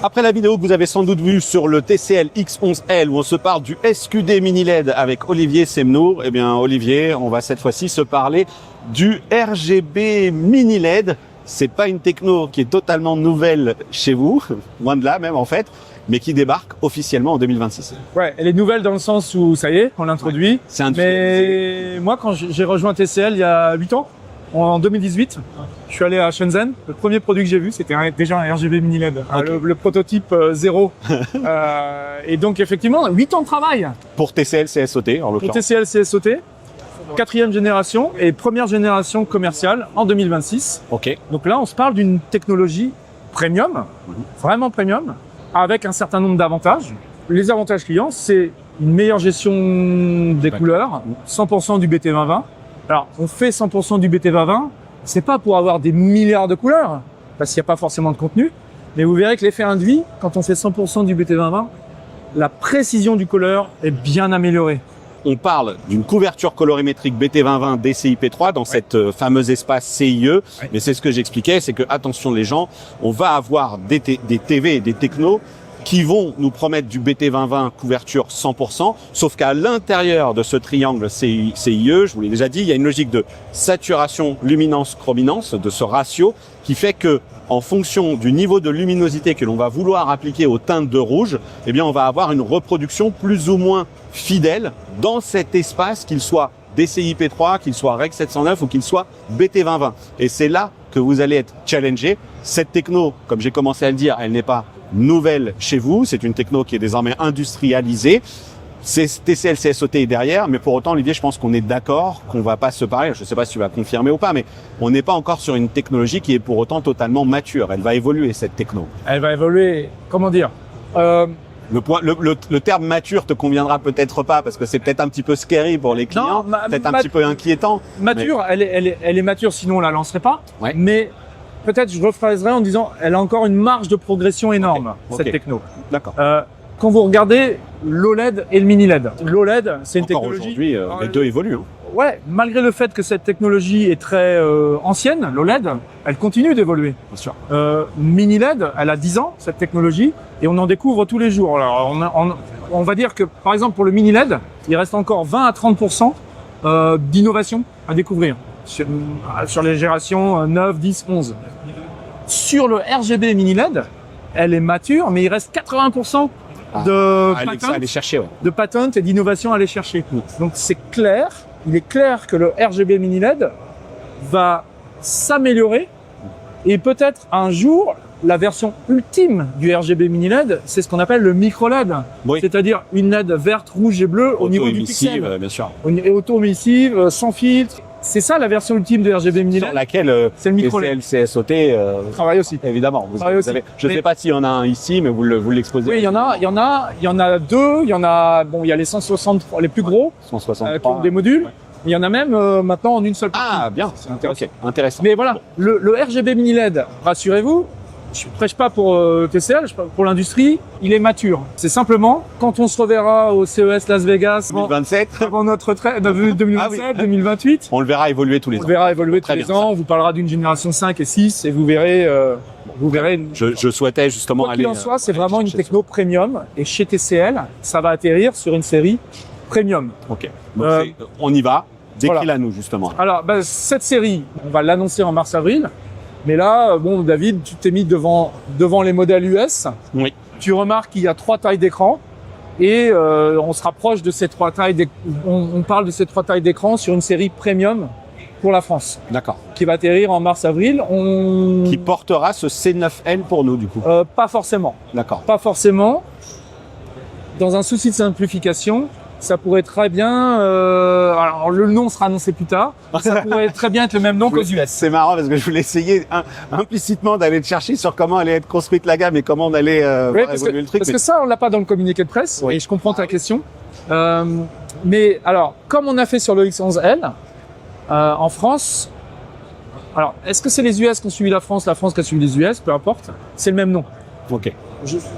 Après la vidéo que vous avez sans doute vue sur le TCL X11L où on se parle du SQD Mini LED avec Olivier Semnour, eh bien Olivier, on va cette fois-ci se parler du RGB Mini LED. C'est pas une techno qui est totalement nouvelle chez vous, loin de là même en fait, mais qui débarque officiellement en 2026. Ouais, elle est nouvelle dans le sens où ça y est, on l'introduit. Ouais, c'est mais moi, quand j'ai rejoint TCL il y a 8 ans, en 2018, je suis allé à Shenzhen. Le premier produit que j'ai vu, c'était déjà un RGB Mini LED, Okay. le prototype 0. Et donc effectivement, 8 ans de travail Pour TCL CSOT en pour l'occurrence. TCL CSOT. 4e génération et première génération commerciale en 2026. Ok. Donc là, on se parle d'une technologie premium, vraiment premium, avec un certain nombre d'avantages. Les avantages clients, c'est une meilleure gestion des couleurs, 100% du BT2020. Alors, on fait 100% du BT2020, c'est pas pour avoir des milliards de couleurs, parce qu'il n'y a pas forcément de contenu, mais vous verrez que l'effet induit, quand on fait 100% du BT2020, la précision du couleur est bien améliorée. On parle d'une couverture colorimétrique BT2020 DCI-P3 dans cette fameuse espace CIE. Mais c'est ce que j'expliquais, c'est que attention les gens, on va avoir des TV et des technos qui vont nous promettre du BT2020 couverture 100%, sauf qu'à l'intérieur de ce triangle CIE, je vous l'ai déjà dit, il y a une logique de saturation, luminance, chrominance, de ce ratio, qui fait que en fonction du niveau de luminosité que l'on va vouloir appliquer aux teintes de rouge, eh bien, on va avoir une reproduction plus ou moins fidèle dans cet espace, qu'il soit DCI-P3, qu'il soit Rec 709 ou qu'il soit BT2020. Et c'est là que vous allez être challengé. Cette techno, comme j'ai commencé à le dire, elle n'est pas nouvelle chez vous. C'est une techno qui est désormais industrialisée. C'est TCL CSOT est derrière, mais pour autant, Olivier, je pense qu'on est d'accord qu'on va pas se parler. Je ne sais pas si tu vas confirmer ou pas, mais on n'est pas encore sur une technologie qui est pour autant totalement mature. Elle va évoluer, cette techno. Elle va évoluer, comment dire Le terme mature te conviendra peut-être pas parce que c'est peut-être un petit peu scary pour les clients, peut-être un petit peu inquiétant. Mature, mais... elle est mature, sinon on la lancerait pas. Ouais. Mais peut-être je rephraserai en disant, elle a encore une marge de progression énorme, cette techno. D'accord. Quand vous regardez l'OLED et le mini LED, l'OLED, c'est une encore technologie. Aujourd'hui, les deux évoluent. Hein. Ouais, malgré le fait que cette technologie est très ancienne, l'OLED, elle continue d'évoluer. Bien sûr. Mini LED, elle a 10 ans, cette technologie, et on en découvre tous les jours. Alors, on va dire que, par exemple, pour le mini LED, il reste encore 20 à 30% d'innovation à découvrir sur les générations 9, 10, 11. Sur le RGB mini LED, elle est mature, mais il reste 80% de patents et d'innovation à aller chercher. Donc c'est clair, il est clair que le RGB mini LED va s'améliorer et peut-être un jour la version ultime du RGB mini LED, c'est ce qu'on appelle le micro LED, c'est-à-dire une LED verte, rouge et bleue au niveau du pixel, bien sûr, auto-émissive, sans filtre. C'est ça la version ultime de RGB mini LED. Sur laquelle c'est le micro LED. TCL CSOT travaille aussi. Évidemment. Je ne sais pas s'il y en a un ici, mais vous l'exposez. Oui, il y en a deux. Il y en a, bon, il y a les 163, les plus gros, 163, qui ont des modules. Ouais. Il y en a même maintenant en une seule partie. Ah, bien. C'est intéressant. Okay. Intéressant. Mais voilà, le RGB mini LED, rassurez-vous, je ne prêche pas pour TCL, je prêche pour l'industrie, il est mature. C'est simplement, quand on se reverra au CES Las Vegas 2027, avant notre retraite, 2027, 2028, on le verra évoluer tous les ans. On le verra évoluer tous les ans, on vous parlera d'une génération 5 et 6 et vous verrez... Je souhaitais justement aller... Quoi qu'il en soit, c'est vraiment une techno premium et chez TCL, ça va atterrir sur une série premium. Ok, donc on y va. Décris-la nous justement. Alors, cette série, on va l'annoncer en mars-avril. Mais là, bon, David, tu t'es mis devant les modèles US. Oui. Tu remarques qu'il y a 3 tailles d'écran et on se rapproche de ces 3 tailles. On parle de ces 3 tailles d'écran sur une série premium pour la France. D'accord. Qui va atterrir en mars-avril. Qui portera ce C9L pour nous du coup. Pas forcément. D'accord. Pas forcément. Dans un souci de simplification, ça pourrait très bien... alors, le nom sera annoncé plus tard. Ça pourrait très bien être le même nom qu'aux US. C'est marrant parce que je voulais essayer implicitement d'aller chercher sur comment allait être construite la gamme et comment on allait évoluer le truc. Parce que ça, on l'a pas dans le communiqué de presse. Oui. Et je comprends ta question. Mais alors, comme on a fait sur le X11L, en France... Alors, est-ce que c'est les US qui ont suivi la France qui a suivi les US? Peu importe. C'est le même nom. Ok.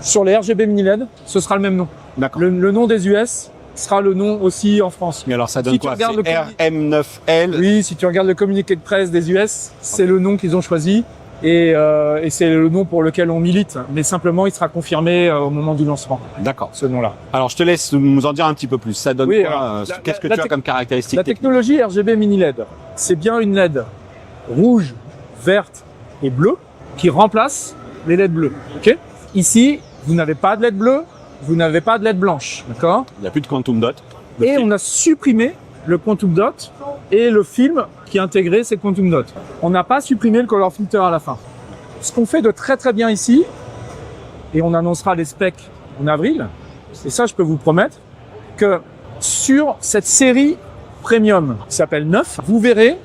Sur les RGB mini LED, ce sera le même nom. D'accord. Le nom des US sera le nom aussi en France. Mais alors ça donne quoi? C'est RM9L. Oui, si tu regardes le communiqué de presse des US, c'est le nom qu'ils ont choisi. et c'est le nom pour lequel on milite. Mais simplement, il sera confirmé au moment du lancement. D'accord. Ce nom-là. Alors, je te laisse nous en dire un petit peu plus. Ça donne Oui, quoi alors, qu'est-ce que tu as comme caractéristique La technologie RGB mini LED, c'est bien une LED rouge, verte et bleue qui remplace les LED bleus. Ok. Ici, vous n'avez pas de LED bleu, vous n'avez pas de LED blanche. D'accord. Il n'y a plus de quantum dot. Et on a supprimé le quantum dot et le film qui intégrait ces quantum dots. On n'a pas supprimé le color filter à la fin. Ce qu'on fait de très très bien ici, et on annoncera les specs en avril, et ça je peux vous promettre, que sur cette série premium qui s'appelle 9, vous verrez,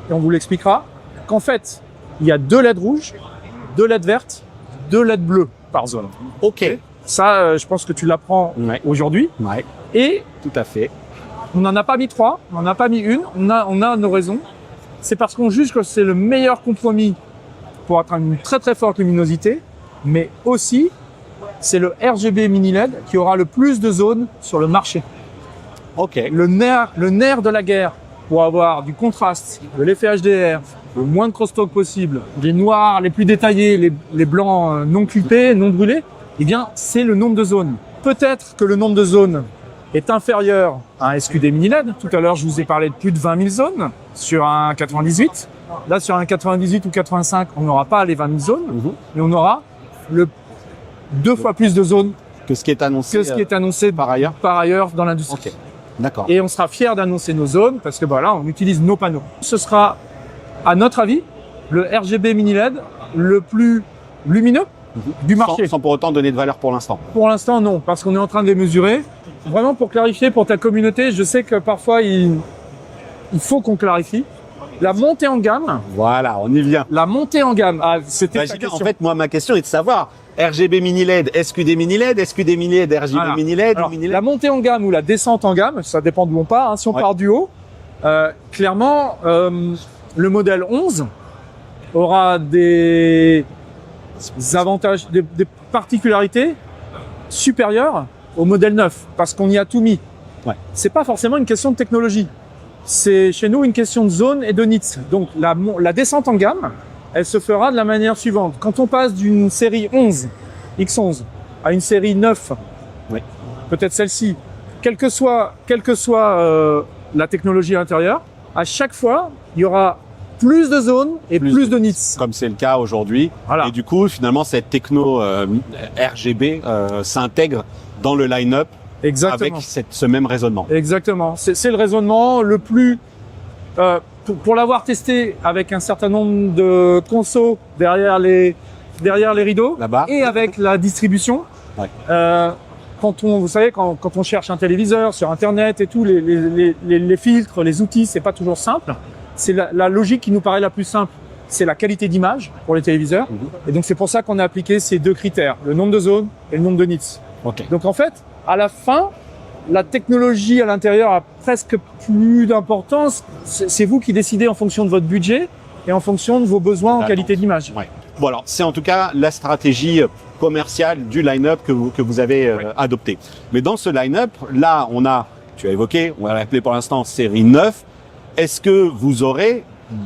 et on vous l'expliquera, qu'en fait, il y a 2 LED rouges, 2 LED vertes, 2 LED bleus par zone. Ok. Ça, je pense que tu l'apprends aujourd'hui. Ouais. Et Tout à fait. on n'en a pas mis 3, on n'en a pas mis une, on a nos raisons. C'est parce qu'on juge que c'est le meilleur compromis pour atteindre une très très forte luminosité, mais aussi c'est le RGB mini LED qui aura le plus de zones sur le marché. Ok. Le nerf de la guerre pour avoir du contraste, de l'effet HDR, le moins de crosstalk possible, les noirs les plus détaillés, les blancs non clippés, non brûlés, eh bien c'est le nombre de zones. Peut-être que le nombre de zones est inférieur à un SQD mini LED. Tout à l'heure, je vous ai parlé de plus de 20 000 zones sur un 98. Là, sur un 98 ou 85, on n'aura pas les 20 000 zones, mais on aura 2 fois plus de zones que ce qui est annoncé, par ailleurs dans l'industrie. Ok. D'accord. Et on sera fiers d'annoncer nos zones parce que voilà, on utilise nos panneaux. Ce sera, à notre avis, le RGB mini LED le plus lumineux du marché. Sans pour autant donner de valeur pour l'instant. Pour l'instant, non, parce qu'on est en train de les mesurer. Vraiment, pour clarifier pour ta communauté, je sais que parfois, il faut qu'on clarifie. La montée en gamme. Voilà, on y vient. La montée en gamme. Ah, c'était ta question. En fait, moi, ma question est de savoir RGB mini LED, SQD mini LED, SQD mini LED, RGB mini LED, Alors, mini LED. la montée en gamme ou la descente en gamme, ça dépend d'où on part. Hein. Si on part du haut, clairement, le modèle 11 aura des avantages, des particularités supérieures au modèle 9 parce qu'on y a tout mis. Ouais. C'est pas forcément une question de technologie. C'est chez nous une question de zone et de nits. Donc la descente en gamme, elle se fera de la manière suivante. Quand on passe d'une série 11, X11, à une série 9, peut-être celle-ci, quelle que soit la technologie à l'intérieur, à chaque fois, il y aura plus de zones et plus de nits. Comme c'est le cas aujourd'hui. Voilà. Et du coup, finalement, cette techno RGB s'intègre dans le line-up avec ce même raisonnement. Exactement. C'est le raisonnement le plus... pour l'avoir testé avec un certain nombre de consos derrière les rideaux là-bas et avec la distribution, vous savez, quand on cherche un téléviseur sur Internet et tout, les filtres, les outils, c'est pas toujours simple. C'est la logique qui nous paraît la plus simple. C'est la qualité d'image pour les téléviseurs. Et donc, c'est pour ça qu'on a appliqué ces 2 critères, le nombre de zones et le nombre de nits. Donc, en fait, à la fin, la technologie à l'intérieur a presque plus d'importance. C'est vous qui décidez en fonction de votre budget et en fonction de vos besoins en qualité d'image. Bon, alors, c'est en tout cas la stratégie commerciale du line-up que vous avez adopté. Mais dans ce line-up, là, tu as évoqué, on va l'appeler pour l'instant série 9. Est-ce que vous aurez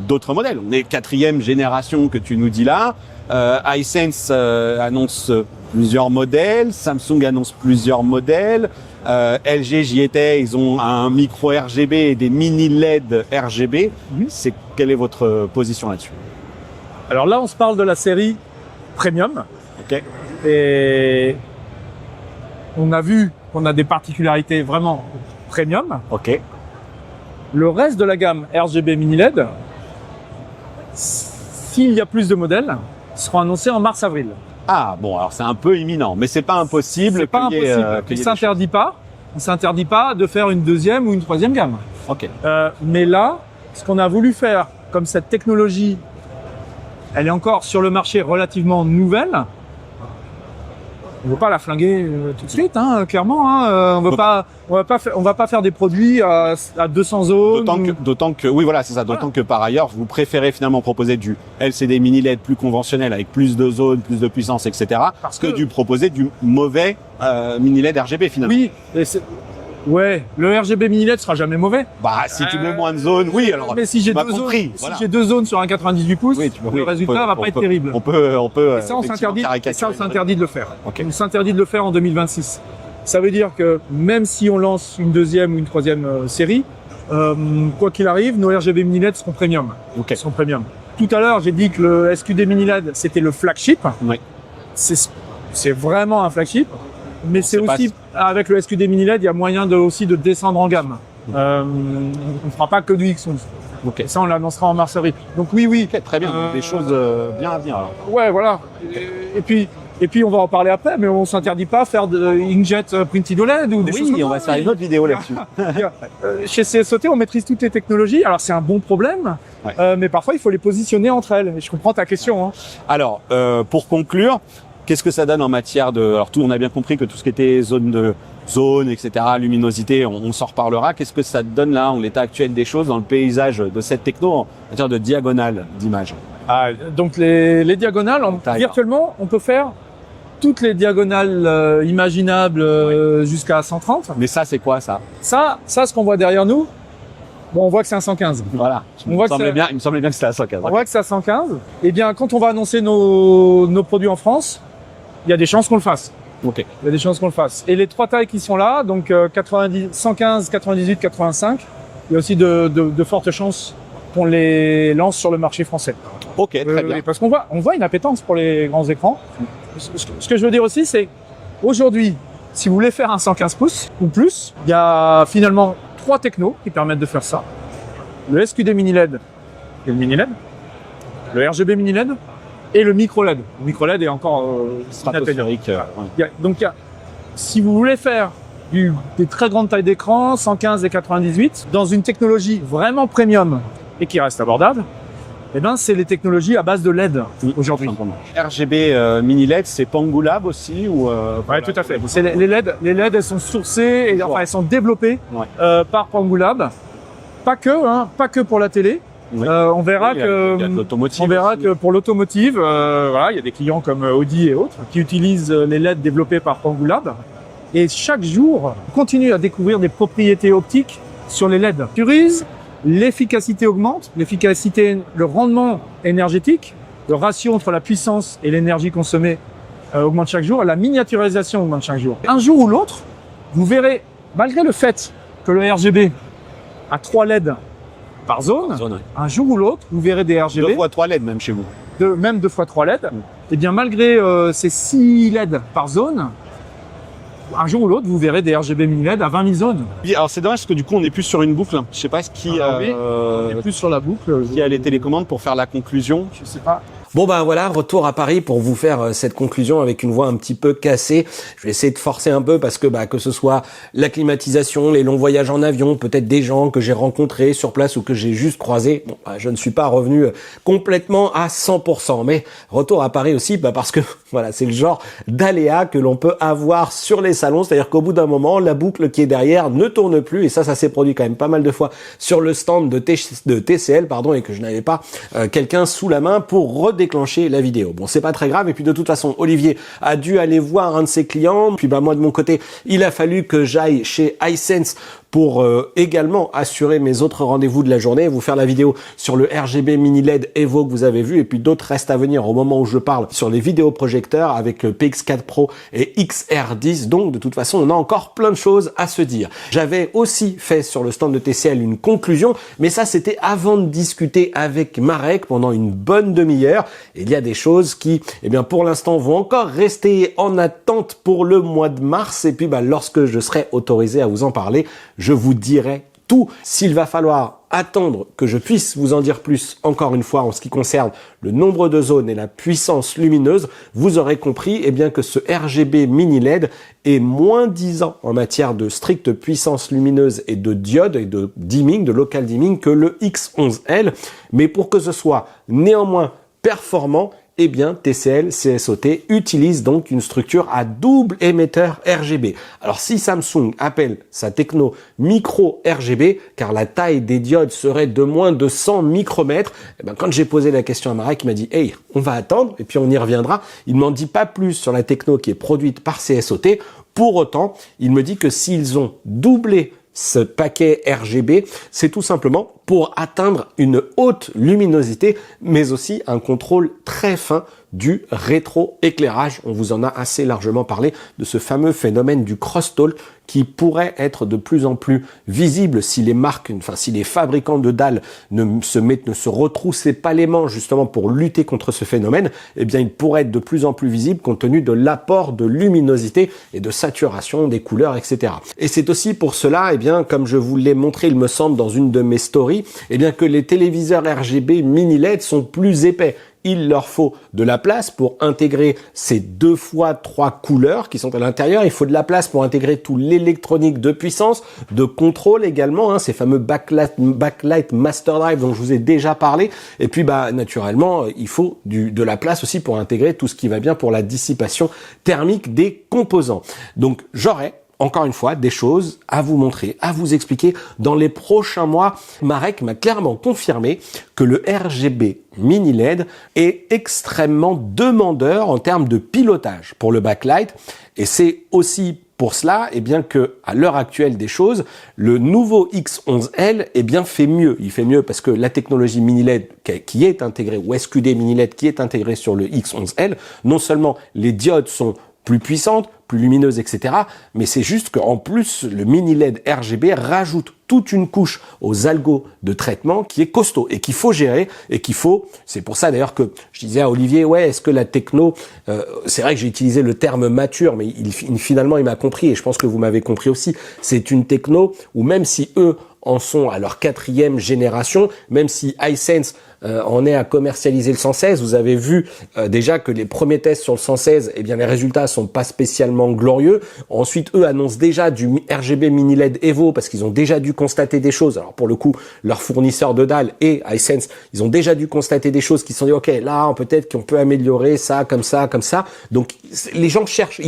d'autres modèles? On est 4e génération que tu nous dis là. Hisense annonce plusieurs modèles. Samsung annonce plusieurs modèles. LG, j'y étais, ils ont un micro RGB et des mini LED RGB. Quelle est votre position là-dessus? Alors là, on se parle de la série Premium. Et on a vu qu'on a des particularités vraiment Premium. Le reste de la gamme RGB mini LED, s'il y a plus de modèles, sera annoncé en mars-avril. Ah bon, alors c'est un peu imminent, mais c'est pas impossible. C'est pas impossible. On s'interdit pas de faire une 2e ou une 3e gamme. Mais là, ce qu'on a voulu faire, comme cette technologie, elle est encore sur le marché relativement nouvelle. On ne veut pas la flinguer tout de suite, hein, clairement. Hein. On va pas faire des produits à 200 zones. D'autant que, oui, voilà, c'est ça. D'autant que par ailleurs, vous préférez finalement proposer du LCD mini LED plus conventionnel avec plus de zones, plus de puissance, etc. Parce que proposer du mauvais mini LED RGB finalement. Oui. Ouais, le RGB mini LED sera jamais mauvais. Bah, si tu mets moins de zones, oui, alors. Mais si j'ai tu deux m'as zones, compris, si voilà. j'ai 2 zones sur un 98 pouces, le résultat va pas être terrible. On peut. Et ça, on s'interdit. Ça, on s'interdit de le faire. Ok. On s'interdit de le faire en 2026. Ça veut dire que même si on lance une deuxième ou une troisième série, quoi qu'il arrive, nos RGB mini LED seront premium. Ok. Ils seront premium. Tout à l'heure, j'ai dit que le SQD mini LED, c'était le flagship. Oui. C'est vraiment un flagship. Mais c'est aussi, avec le SQD mini LED, il y a moyen aussi de descendre en gamme. On ne fera pas que du X11. Ok. Et ça, on l'annoncera en mars-avril. Donc oui. Ok, très bien. Des choses bien à venir, alors. Ouais, voilà. Et puis, on va en parler après, mais on s'interdit pas à faire de inkjet printed OLED ou des choses comme ça. Oui, on va se faire une autre vidéo là-dessus. Chez CSOT, on maîtrise toutes les technologies. Alors, c'est un bon problème, mais parfois, il faut les positionner entre elles. Et je comprends ta question. Hein. Alors, pour conclure, qu'est-ce que ça donne en matière de... Alors, on a bien compris que tout ce qui était zone, etc., luminosité, on s'en reparlera. Qu'est-ce que ça donne là, en l'état actuel des choses, dans le paysage de cette techno, en matière de diagonale d'image? Donc, les diagonales, virtuellement, on peut faire toutes les diagonales imaginables jusqu'à 130. Mais ça, c'est quoi, ça? Ça, ce qu'on voit derrière nous, bon, on voit que c'est un 115. Voilà. Il me semblait bien que c'était à 115. On voit que c'est à 115. Eh bien, quand on va annoncer nos produits en France, il y a des chances qu'on le fasse. Ok. Il y a des chances qu'on le fasse. Et les 3 tailles qui sont là, donc 115, 98, 85, il y a aussi de fortes chances qu'on les lance sur le marché français. Ok, très bien. Parce qu'on voit une appétence pour les grands écrans. Ce que je veux dire aussi, c'est aujourd'hui, si vous voulez faire un 115 pouces ou plus, il y a finalement 3 technos qui permettent de faire ça. Le SQD mini LED et le mini LED, le RGB mini LED et le micro LED. Le micro LED est encore stratosphérique. Si vous voulez faire des très grandes tailles d'écran, 115 et 98, dans une technologie vraiment premium et qui reste abordable, eh ben, c'est les technologies à base de LED aujourd'hui. RGB mini LED, c'est Pangu Lab aussi ou Ouais, tout à fait. C'est les LED, elles sont sourcées et enfin elles sont développées par Pangu Lab. Pas que pour la télé. Oui. On verra il y a de l'automotive que pour l'automotive, il y a des clients comme Audi et autres qui utilisent les LED développés par Pangu Lab. Et chaque jour, on continue à découvrir des propriétés optiques sur les LED. L'efficacité augmente, le rendement énergétique, le ratio entre la puissance et l'énergie consommée augmente chaque jour, et la miniaturisation augmente chaque jour. Un jour ou l'autre, vous verrez, malgré le fait que le RGB a 3 LED par zone, un jour ou l'autre, vous verrez des RGB. 2 fois 3 LED même chez vous. Même 2 fois 3 LED. Et bien malgré ces 6 LED par zone, un jour ou l'autre, vous verrez des RGB mini LED à 20 000 zones. Alors c'est dommage parce que du coup on n'est plus sur une boucle. Je sais pas ce qui on est plus sur la boucle. Qui a les télécommandes pour faire la conclusion. Je sais pas. Bon ben voilà, retour à Paris pour vous faire cette conclusion avec une voix un petit peu cassée. Je vais essayer de forcer un peu parce que que ce soit la climatisation, les longs voyages en avion, peut-être des gens que j'ai rencontrés sur place ou que j'ai juste croisés, je ne suis pas revenu complètement à 100%. Mais retour à Paris aussi parce que voilà, c'est le genre d'aléa que l'on peut avoir sur les salons, c'est-à-dire qu'au bout d'un moment, la boucle qui est derrière ne tourne plus et ça s'est produit quand même pas mal de fois sur le stand de TCL et que je n'avais pas quelqu'un sous la main pour déclencher la vidéo. Bon, c'est pas très grave. Et puis de toute façon, Olivier a dû aller voir un de ses clients. Puis moi de mon côté, il a fallu que j'aille chez iSense pour également assurer mes autres rendez-vous de la journée, vous faire la vidéo sur le RGB mini LED Evo que vous avez vu, et puis d'autres restent à venir au moment où je parle sur les vidéoprojecteurs avec le PX4 Pro et XR10. Donc de toute façon, on a encore plein de choses à se dire. J'avais aussi fait sur le stand de TCL une conclusion, mais ça c'était avant de discuter avec Marek pendant une bonne demi-heure. Il y a des choses qui, pour l'instant, vont encore rester en attente pour le mois de mars. Et puis lorsque je serai autorisé à vous en parler, je vous dirai tout. S'il va falloir attendre que je puisse vous en dire plus, encore une fois, en ce qui concerne le nombre de zones et la puissance lumineuse, vous aurez compris que ce RGB mini LED est moins disant en matière de stricte puissance lumineuse et de diode et de dimming, de local dimming, que le X11L. Mais pour que ce soit néanmoins performant, TCL CSOT utilise donc une structure à double émetteur RGB. Alors si Samsung appelle sa techno micro RGB, car la taille des diodes serait de moins de 100 micromètres, quand j'ai posé la question à Marek, il m'a dit « Hey, on va attendre et puis on y reviendra ». Il m'en dit pas plus sur la techno qui est produite par CSOT. Pour autant, il me dit que s'ils ont doublé ce paquet RGB, c'est tout simplement pour atteindre une haute luminosité, mais aussi un contrôle très fin du rétroéclairage. On vous en a assez largement parlé de ce fameux phénomène du crosstalk qui pourrait être de plus en plus visible si les marques, enfin si les fabricants de dalles ne se retroussaient pas les manches justement pour lutter contre ce phénomène. Eh bien, il pourrait être de plus en plus visible compte tenu de l'apport de luminosité et de saturation des couleurs, etc. Et c'est aussi pour cela, eh bien, comme je vous l'ai montré, il me semble, dans une de mes stories, eh bien, que les téléviseurs RGB mini LED sont plus épais. Il leur faut de la place pour intégrer ces 2 fois 3 couleurs qui sont à l'intérieur. Il faut de la place pour intégrer tout l'électronique de puissance, de contrôle également, ces fameux backlight master drive dont je vous ai déjà parlé. Et puis, naturellement, il faut de la place aussi pour intégrer tout ce qui va bien pour la dissipation thermique des composants. Donc, j'aurai encore une fois, des choses à vous montrer, à vous expliquer. Dans les prochains mois, Marek m'a clairement confirmé que le RGB mini LED est extrêmement demandeur en termes de pilotage pour le backlight. Et c'est aussi pour cela, que à l'heure actuelle des choses, le nouveau X11L fait mieux. Il fait mieux parce que la technologie mini LED qui est intégrée, ou SQD mini LED qui est intégrée sur le X11L, non seulement les diodes sont plus puissante, plus lumineuse, etc. Mais c'est juste qu'en plus, le mini LED RGB rajoute toute une couche aux algos de traitement qui est costaud et qu'il faut gérer et c'est pour ça d'ailleurs que je disais à Olivier, est-ce que la techno, c'est vrai que j'ai utilisé le terme mature, mais finalement il m'a compris et je pense que vous m'avez compris aussi, c'est une techno où même si eux en sont à leur 4e génération, même si Hisense en est à commercialiser le 116. Vous avez vu déjà que les premiers tests sur le 116, les résultats sont pas spécialement glorieux. Ensuite, eux annoncent déjà du RGB mini LED Evo parce qu'ils ont déjà dû constater des choses. Alors pour le coup, leurs fournisseurs de dalles et Hisense, ils ont déjà dû constater des choses qui se sont dit, ok, là peut-être qu'on peut améliorer ça, comme ça, comme ça. Donc les gens cherchent,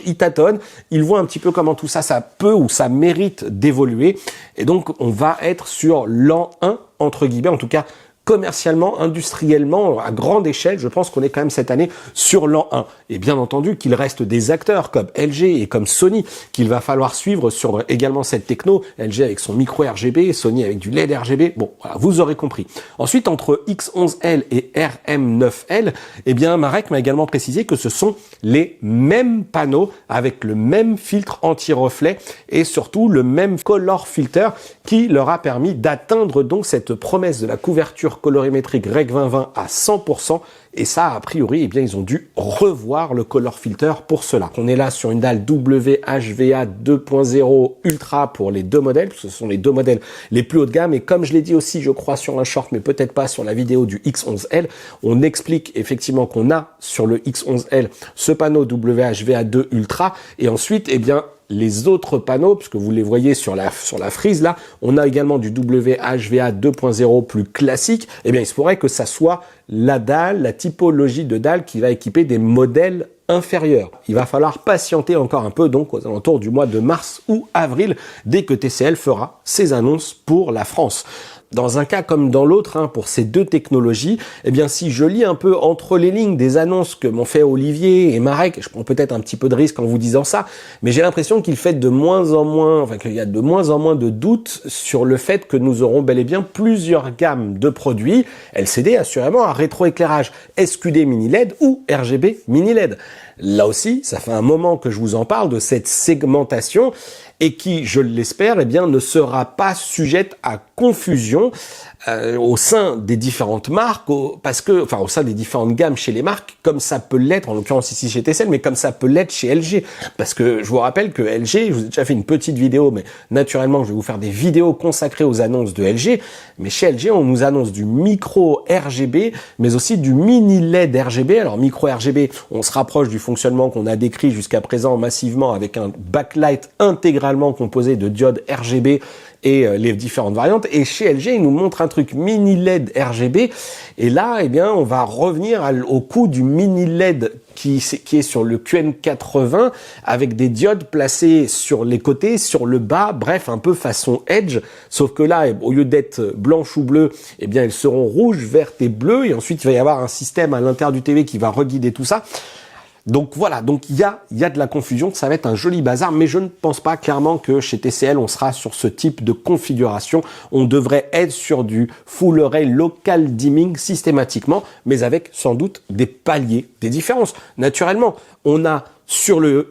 ils tâtonnent, ils voient un petit peu comment tout ça peut ou ça mérite d'évoluer. Et donc on va être sur l'an 1 entre guillemets, en tout cas commercialement, industriellement, à grande échelle, je pense qu'on est quand même cette année sur l'an 1. Et bien entendu qu'il reste des acteurs comme LG et comme Sony qu'il va falloir suivre sur également cette techno. LG avec son micro RGB, Sony avec du LED RGB. Bon, voilà, vous aurez compris. Ensuite, entre X11L et RM9L, Marek m'a également précisé que ce sont les mêmes panneaux avec le même filtre anti-reflet et surtout le même color filter qui leur a permis d'atteindre donc cette promesse de la couverture colorimétrique Rec 2020 à 100%. Et ça, a priori, ils ont dû revoir le color filter pour cela. On est là sur une dalle WHVA 2.0 Ultra pour les 2 modèles. Ce sont les 2 modèles les plus haut de gamme. Et comme je l'ai dit aussi, je crois, sur un short, mais peut-être pas sur la vidéo du X11L, on explique effectivement qu'on a sur le X11L ce panneau WHVA 2 Ultra. Et ensuite, les autres panneaux, puisque vous les voyez sur la frise là, on a également du WHVA 2.0 plus classique. Il se pourrait que ça soit la dalle, la typologie de dalle qui va équiper des modèles inférieurs. Il va falloir patienter encore un peu, donc aux alentours du mois de mars ou avril, dès que TCL fera ses annonces pour la France. Dans un cas comme dans l'autre, pour ces 2 technologies, si je lis un peu entre les lignes des annonces que m'ont fait Olivier et Marek, je prends peut-être un petit peu de risque en vous disant ça, mais j'ai l'impression qu'il fait de moins en moins, qu'il y a de moins en moins de doutes sur le fait que nous aurons bel et bien plusieurs gammes de produits LCD assurément à rétroéclairage, SQD mini LED ou RGB mini LED. Là aussi, ça fait un moment que je vous en parle de cette segmentation et qui, je l'espère, ne sera pas sujette à confusion au sein des différentes marques, au sein des différentes gammes chez les marques, comme ça peut l'être, en l'occurrence ici chez TCL, mais comme ça peut l'être chez LG. Parce que je vous rappelle que LG, je vous ai déjà fait une petite vidéo, mais naturellement, je vais vous faire des vidéos consacrées aux annonces de LG. Mais chez LG, on nous annonce du micro RGB, mais aussi du mini LED RGB. Alors, micro RGB, on se rapproche du fonctionnement qu'on a décrit jusqu'à présent massivement avec un backlight intégralement composé de diodes RGB et les différentes variantes. Et chez LG, il nous montre un truc mini LED RGB. Et là, on va revenir au coût du mini LED qui est sur le QN80 avec des diodes placées sur les côtés, sur le bas, bref, un peu façon Edge. Sauf que là, au lieu d'être blanche ou bleue, elles seront rouges, vertes et bleues. Et ensuite, il va y avoir un système à l'intérieur du TV qui va reguider tout ça. Donc voilà, donc il y a de la confusion, ça va être un joli bazar, mais je ne pense pas clairement que chez TCL on sera sur ce type de configuration. On devrait être sur du full array local dimming systématiquement, mais avec sans doute des paliers, des différences. Naturellement, on a sur le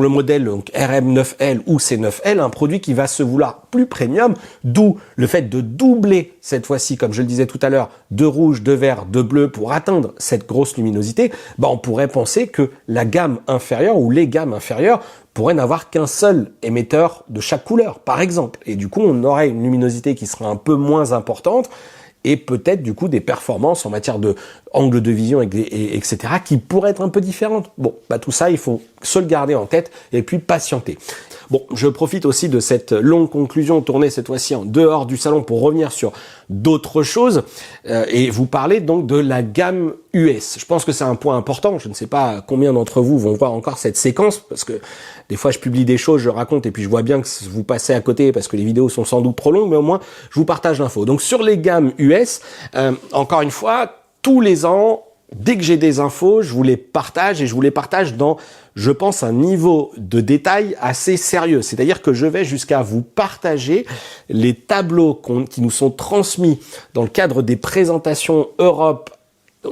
modèle donc RM9L ou C9L, un produit qui va se vouloir plus premium, d'où le fait de doubler cette fois-ci, comme je le disais tout à l'heure, de rouge, de vert, de bleu pour atteindre cette grosse luminosité. On pourrait penser que la gamme inférieure ou les gammes inférieures pourraient n'avoir qu'un seul émetteur de chaque couleur, par exemple. Et du coup, on aurait une luminosité qui sera un peu moins importante et peut-être du coup des performances en matière de angle de vision, etc. qui pourraient être un peu différentes. Bon, tout ça, il faut se le garder en tête et puis patienter. Bon, je profite aussi de cette longue conclusion tournée cette fois-ci en dehors du salon pour revenir sur d'autres choses et vous parler donc de la gamme US. Je pense que c'est un point important. Je ne sais pas combien d'entre vous vont voir encore cette séquence parce que des fois je publie des choses, je raconte et puis je vois bien que vous passez à côté parce que les vidéos sont sans doute trop longues, mais au moins je vous partage l'info. Donc sur les gammes US, encore une fois, tous les ans, dès que j'ai des infos, je vous les partage et je vous les partage dans, je pense, un niveau de détail assez sérieux. C'est-à-dire que je vais jusqu'à vous partager les tableaux qui nous sont transmis dans le cadre des présentations Europe,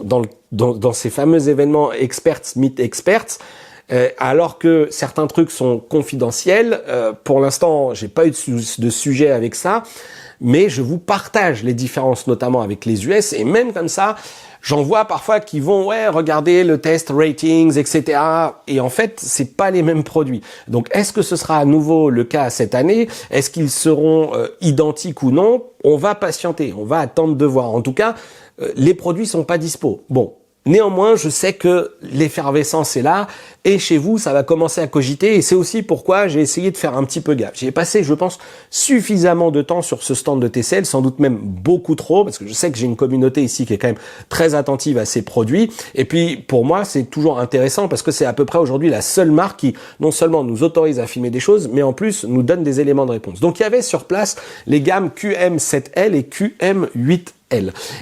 dans ces fameux événements Experts Meet Experts, alors que certains trucs sont confidentiels. Pour l'instant, j'ai pas eu de sujet avec ça, mais je vous partage les différences, notamment avec les US, et même comme ça, j'en vois parfois qui vont regarder le test ratings, etc. Et en fait, c'est pas les mêmes produits. Donc, est-ce que ce sera à nouveau le cas cette année? Est-ce qu'ils seront identiques ou non? On va patienter, on va attendre de voir. En tout cas, les produits sont pas dispo. Bon. Néanmoins, je sais que l'effervescence est là et chez vous, ça va commencer à cogiter et c'est aussi pourquoi j'ai essayé de faire un petit peu gaffe. J'ai passé, je pense, suffisamment de temps sur ce stand de TCL, sans doute même beaucoup trop, parce que je sais que j'ai une communauté ici qui est quand même très attentive à ces produits. Et puis, pour moi, c'est toujours intéressant parce que c'est à peu près aujourd'hui la seule marque qui, non seulement nous autorise à filmer des choses, mais en plus nous donne des éléments de réponse. Donc, il y avait sur place les gammes QM7L et QM8L.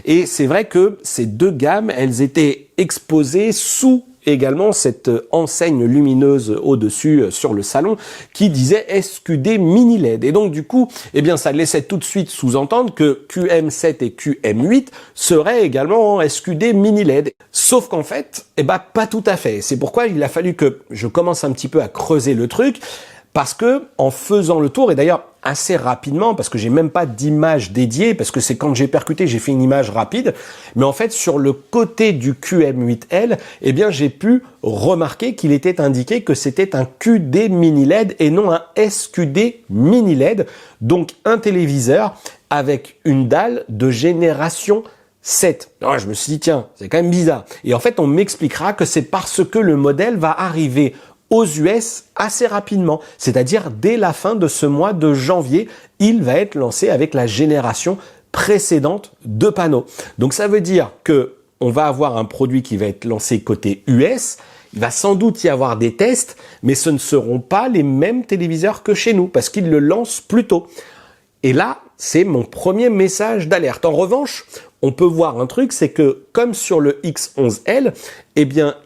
Et c'est vrai que ces deux gammes, elles étaient exposées sous également cette enseigne lumineuse au-dessus sur le salon qui disait SQD mini LED. Et donc du coup, ça laissait tout de suite sous-entendre que QM7 et QM8 seraient également en SQD mini LED. Sauf qu'en fait, pas tout à fait. C'est pourquoi il a fallu que je commence un petit peu à creuser le truc. Parce que, en faisant le tour, et d'ailleurs assez rapidement, parce que j'ai même pas d'image dédiée, parce que c'est quand j'ai percuté, j'ai fait une image rapide, mais en fait, sur le côté du QM8L, j'ai pu remarquer qu'il était indiqué que c'était un QD mini LED et non un SQD mini LED, donc un téléviseur avec une dalle de génération 7. Alors, je me suis dit, tiens, c'est quand même bizarre. Et en fait, on m'expliquera que c'est parce que le modèle va arriver aux US assez rapidement, c'est-à-dire dès la fin de ce mois de janvier, il va être lancé avec la génération précédente de panneaux. Donc ça veut dire que on va avoir un produit qui va être lancé côté US, il va sans doute y avoir des tests, mais ce ne seront pas les mêmes téléviseurs que chez nous, parce qu'ils le lancent plus tôt. Et là, c'est mon premier message d'alerte. En revanche, on peut voir un truc, c'est que comme sur le X11L,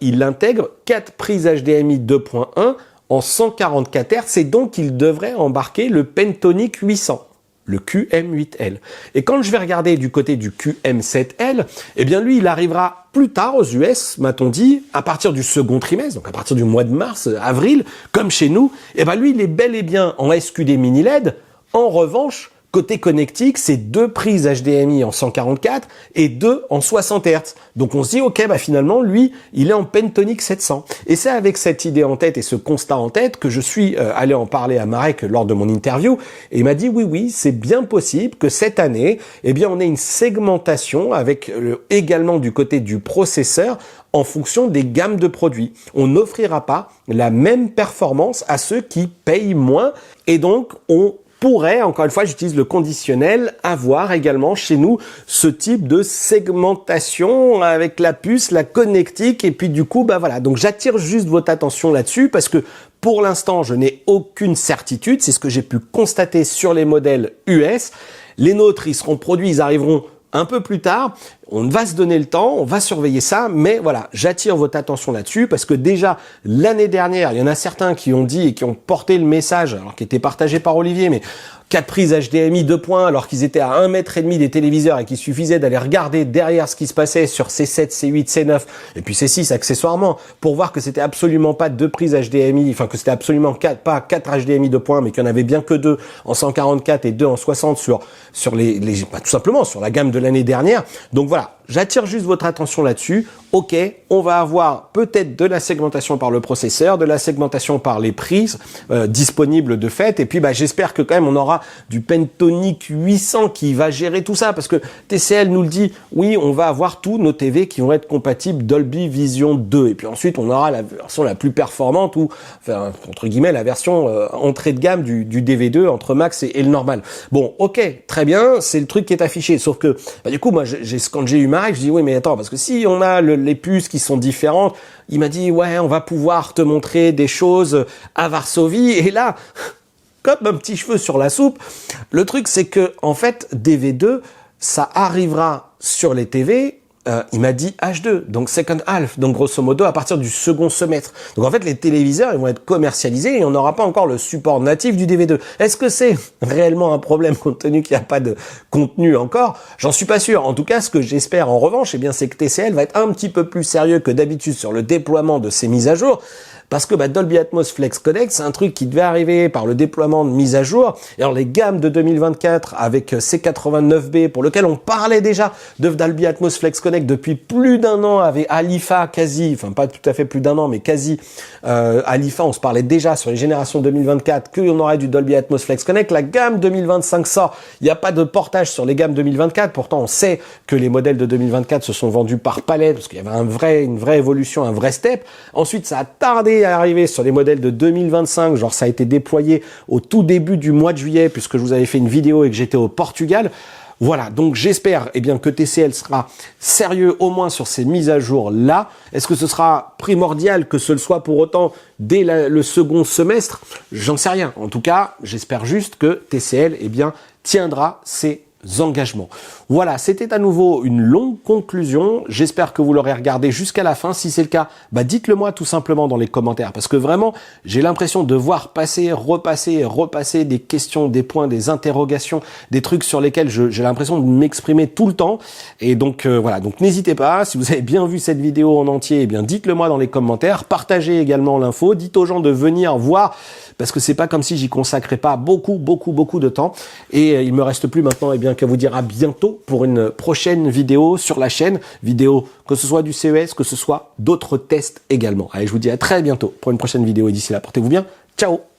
il intègre 4 prises HDMI 2.1 en 144 Hz et donc il devrait embarquer le Pentonic 800, le QM8L. Et quand je vais regarder du côté du QM7L, lui, il arrivera plus tard aux US, m'a-t-on dit, à partir du second trimestre, donc à partir du mois de mars, avril, comme chez nous, lui, il est bel et bien en SQD mini LED. En revanche, côté connectique, c'est 2 prises HDMI en 144 et 2 en 60 Hz. Donc on se dit, ok, finalement, lui, il est en Pentonic 700. Et c'est avec cette idée en tête et ce constat en tête que je suis allé en parler à Marek lors de mon interview. Et il m'a dit, oui, c'est bien possible que cette année, on ait une segmentation avec également du côté du processeur en fonction des gammes de produits. On n'offrira pas la même performance à ceux qui payent moins. Et donc, on pourrait, encore une fois, j'utilise le conditionnel, avoir également chez nous ce type de segmentation avec la puce, la connectique, et puis du coup, voilà. Donc j'attire juste votre attention là-dessus parce que pour l'instant, je n'ai aucune certitude. C'est ce que j'ai pu constater sur les modèles US. Les nôtres, ils seront produits, ils arriveront un peu plus tard. On va se donner le temps, on va surveiller ça, mais voilà, j'attire votre attention là-dessus parce que déjà, l'année dernière, il y en a certains qui ont dit et qui ont porté le message, alors qui était partagé par Olivier, mais 4 prises HDMI 2 points alors qu'ils étaient à 1,5 m des téléviseurs et qu'il suffisait d'aller regarder derrière ce qui se passait sur C7, C8, C9 et puis C6 accessoirement pour voir que c'était absolument pas 2 prises HDMI, enfin que c'était absolument pas 4 HDMI 2 points mais qu'il n'y en avait bien que 2 en 144 et 2 en 60 sur bah, tout simplement sur la gamme de l'année dernière. Donc voilà, j'attire juste votre attention là-dessus. Ok, on va avoir peut-être de la segmentation par le processeur, de la segmentation par les prises disponibles de fait. Et puis bah, j'espère que quand même on aura du Pentonic 800 qui va gérer tout ça. Parce que TCL nous le dit, oui, on va avoir tous nos TV qui vont être compatibles Dolby Vision 2. Et puis ensuite, on aura la version la plus performante ou, enfin, entre guillemets, la version entrée de gamme du DV2 entre Max et le normal. Bon, ok, très bien, c'est le truc qui est affiché. Sauf que, bah, du coup, moi, quand j'ai eu Marek, je dis, oui, mais attends, parce que si on a les puces qui sont différentes, il m'a dit, ouais, on va pouvoir te montrer des choses à Varsovie. Et là, comme un petit cheveu sur la soupe, le truc, c'est que, en fait, DV2, ça arrivera sur les TV, il m'a dit H2, donc second half, donc grosso modo à partir du second semestre. Donc en fait les téléviseurs ils vont être commercialisés et on n'aura pas encore le support natif du DV2. Est-ce que c'est réellement un problème compte tenu qu'il n'y a pas de contenu encore? J'en suis pas sûr. En tout cas ce que j'espère en revanche, eh bien c'est que TCL va être un petit peu plus sérieux que d'habitude sur le déploiement de ces mises à jour. Parce que bah, Dolby Atmos Flex Connect, c'est un truc qui devait arriver par le déploiement de mise à jour. Et alors les gammes de 2024 avec C89B, pour lequel on parlait déjà de Dolby Atmos Flex Connect depuis plus d'un an, avec Alifa quasi, enfin pas tout à fait plus d'un an, mais quasi Alifa, on se parlait déjà sur les générations 2024 qu'on aurait du Dolby Atmos Flex Connect. La gamme 2025 sort, il n'y a pas de portage sur les gammes 2024. Pourtant, on sait que les modèles de 2024 se sont vendus par palette parce qu'il y avait une vraie évolution, un vrai step. Ensuite, ça a tardé à arriver sur les modèles de 2025, genre ça a été déployé au tout début du mois de juillet puisque je vous avais fait une vidéo et que j'étais au Portugal. Voilà, donc j'espère eh bien que TCL sera sérieux au moins sur ces mises à jour là. Est-ce que ce sera primordial que ce le soit pour autant dès le second semestre? J'en sais rien. En tout cas, j'espère juste que TCL eh bien tiendra ses engagements. Voilà, c'était à nouveau une longue conclusion. J'espère que vous l'aurez regardé jusqu'à la fin. Si c'est le cas, bah dites-le moi tout simplement dans les commentaires parce que vraiment, j'ai l'impression de voir passer, repasser des questions, des points, des interrogations, des trucs sur lesquels j'ai l'impression de m'exprimer tout le temps. Et donc voilà, donc n'hésitez pas. Si vous avez bien vu cette vidéo en entier, eh bien dites-le moi dans les commentaires. Partagez également l'info. Dites aux gens de venir voir parce que c'est pas comme si j'y consacrais pas beaucoup de temps. Et il me reste plus maintenant eh bien qu'à vous dire à bientôt pour une prochaine vidéo sur la chaîne, vidéo que ce soit du CES, que ce soit d'autres tests également. Allez, je vous dis à très bientôt pour une prochaine vidéo et d'ici là, portez-vous bien. Ciao!